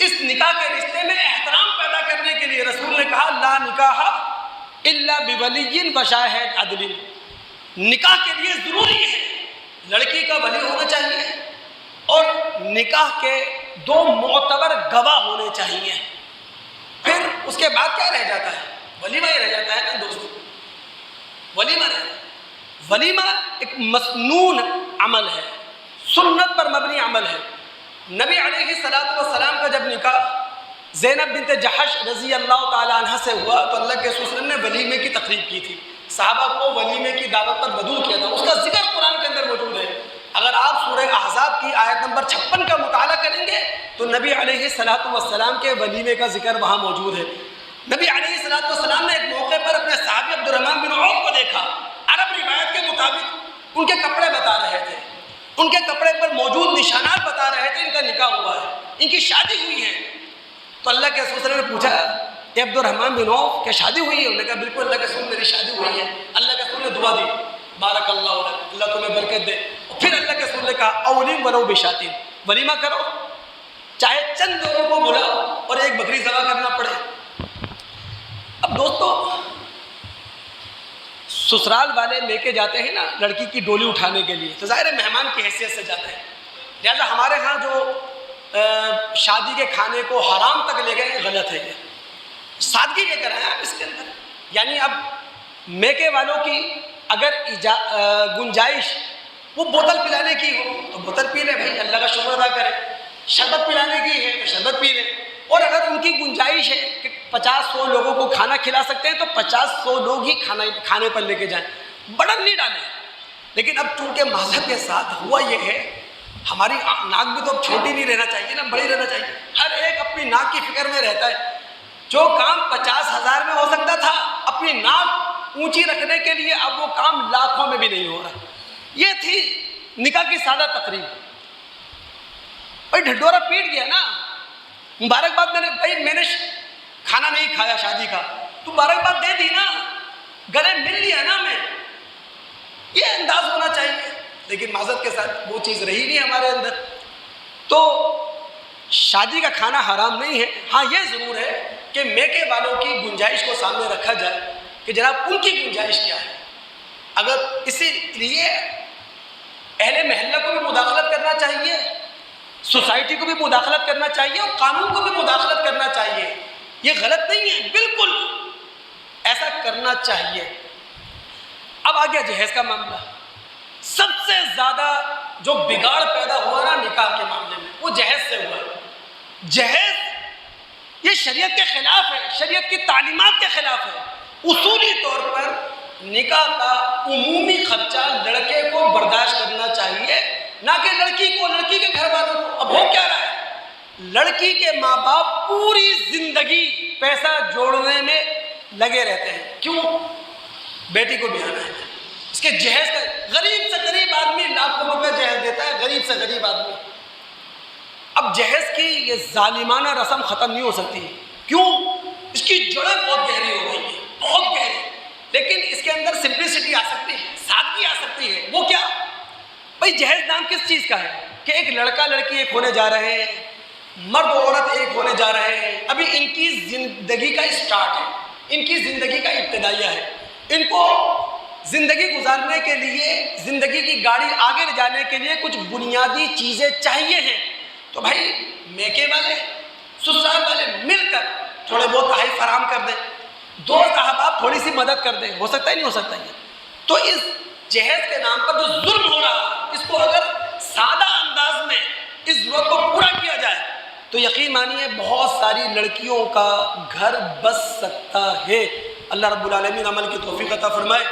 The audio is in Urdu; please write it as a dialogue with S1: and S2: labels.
S1: اس نکاح کے رشتے میں احترام پیدا کرنے کے لیے رسول نے کہا لا نکاح الا بولی و شاہد عدل، نکاح کے لیے ضروری ہے لڑکی کا ولی ہونا چاہیے اور نکاح کے 2 معتبر گواہ ہونے چاہیے. پھر اس کے بعد کیا رہ جاتا ہے؟ ولیمہ ہی رہ جاتا ہے نا دوستو. ولیمہ ایک مسنون عمل ہے، سنت پر مبنی عمل ہے. نبی علیہ السلام کا جب نکاح زینب بنت جحش رضی اللہ تعالی عنہ سے ہوا تو اللہ کے رسول صلی اللہ علیہ وسلم نے ولیمے کی تقریب کی تھی، صحابہ کو ولیمے کی دعوت پر مدعو کیا تھا. اس کا ذکر قرآن کے اندر موجود ہے. اگر آپ سورہ احزاب کی آیت نمبر 56 کا مطالعہ کریں گے تو نبی علیہ السلام کے ولیمے کا ذکر وہاں موجود ہے. نبی علیہ السلام نے ایک موقع پر اپنے صحابی عبد الرحمن بن عوف کو دیکھا. عرب روایت کے مطابق ان کے کپڑے بتا رہے تھے، ان کے کپڑے پر موجود نشانات بتا رہے تھے ان کا نکاح ہوا ہے، ان کی شادی ہوئی ہے. تو اللہ کے رسول صلی اللہ علیہ وسلم نے پوچھا کہ عبد الرحمن بن عوف کیا شادی ہوئی ہے؟ انہوں نے کہا بالکل اللہ کے رسول میری شادی ہوئی ہے. اللہ کے رسول نے دعا دی بارک اللہ لک، اللہ تمہیں برکت دے. اور پھر اللہ کے رسول نے کہا اولم ولو بشاتین، ولیمہ کرو چاہے چند لوگوں کو بلاؤ اور ایک بکری ذبح کرنا پڑے. اب دوستو سسرال والے لے کے جاتے ہیں نا لڑکی کی ڈولی اٹھانے کے لیے تو ظاہر ہے مہمان کی حیثیت سے جاتے ہیں. لہٰذا ہمارے ہاں جو شادی کے کھانے کو حرام تک لے گئے غلط ہے. یہ سادگی لے کر آئے آپ اس کے اندر. یعنی اب میکے والوں کی اگر گنجائش وہ بوتل پلانے کی ہو تو بوتل پی لے بھائی، اللہ کا شکر ادا کرے. شربت پلانے کی ہے تو شربت پی لے. اور اگر ان کی گنجائش ہے کہ 50-100 لوگوں کو کھانا کھلا سکتے ہیں تو 50-100 لوگ ہی کھانے پر لے کے جائیں، بڑن نہیں ڈالیں. لیکن اب چونکہ مذہب کے ساتھ ہوا یہ ہے ہماری ناک بھی تو اب چھوٹی نہیں رہنا چاہیے نا، بڑی رہنا چاہیے. ہر ایک اپنی ناک کی فکر میں رہتا ہے. جو کام 50,000 میں ہو سکتا تھا اپنی ناک اونچی رکھنے کے لیے اب وہ کام لاکھوں میں بھی نہیں ہو رہا. یہ تھی نکاح کی سادہ تقریب. بھائی ڈھڈورا پیٹ گیا نا، مبارکباد میں نے کھانا نہیں کھایا شادی کا تو مبارکباد دے دی نا، گلے مل لیا نا میں، یہ انداز ہونا چاہیے. لیکن معذرت کے ساتھ وہ چیز رہی نہیں ہمارے اندر. تو شادی کا کھانا حرام نہیں ہے. ہاں یہ ضرور ہے کہ میکے والوں کی گنجائش کو سامنے رکھا جائے کہ جناب ان کی گنجائش کیا ہے. اگر اسی لیے اہل محلہ کو بھی مداخلت کرنا چاہیے، سوسائٹی کو بھی مداخلت کرنا چاہیے اور قانون کو بھی مداخلت کرنا چاہیے. یہ غلط نہیں ہے، بالکل ایسا کرنا چاہیے. اب آ گیا جہیز کا معاملہ. سب سے زیادہ جو بگاڑ پیدا ہوا نا نکاح کے معاملے میں وہ جہیز سے ہوا ہے. جہیز یہ شریعت کے خلاف ہے، شریعت کی تعلیمات کے خلاف ہے. اصولی طور پر نکاح کا عمومی خرچہ لڑکے کو برداشت کرنا چاہیے، نہ کہ لڑکی کو، لڑکی کے گھر والوں کو. اب ہو کیا رہا ہے، لڑکی کے ماں باپ پوری زندگی پیسہ جوڑنے میں لگے رہتے ہیں. کیوں؟ بیٹی کو بھی آنا ہے، اس کے جہیز کا. غریب سے غریب آدمی لاکھوں روپے جہیز دیتا ہے، غریب سے غریب آدمی. اب جہیز کی یہ ظالمانہ رسم ختم نہیں ہو سکتی. کیوں؟ اس کی جڑیں بہت گہری ہو گئی ہیں، بہت گہری. لیکن اس کے اندر سمپلسٹی آ سکتی ہے، سادگی آ سکتی ہے. وہ کیا؟ بھائی جہیز نام کس چیز کا ہے کہ ایک لڑکا لڑکی ایک ہونے جا رہے ہیں، مرد و عورت ایک ہونے جا رہے ہیں. ابھی ان کی زندگی کا اسٹارٹ ہے، ان کی زندگی کا ابتدائیہ ہے. ان کو زندگی گزارنے کے لیے، زندگی کی گاڑی آگے لے جانے کے لیے کچھ بنیادی چیزیں چاہیے ہیں. تو بھائی میکے والے، سسرال والے مل کر تھوڑے بہت تحائف فراہم کر دیں، دوست احباب تھوڑی سی مدد کر دیں. ہو سکتا ہے نہیں ہو سکتا یہ. تو اس جہیز کے نام پر جو ظلم ہو رہا اس کو اگر سادہ انداز میں اس ضرورت کو پورا کیا جائے تو یقین مانیے بہت ساری لڑکیوں کا گھر بس سکتا ہے. اللہ رب العالمین عمل کی توفیق عطا فرمائے.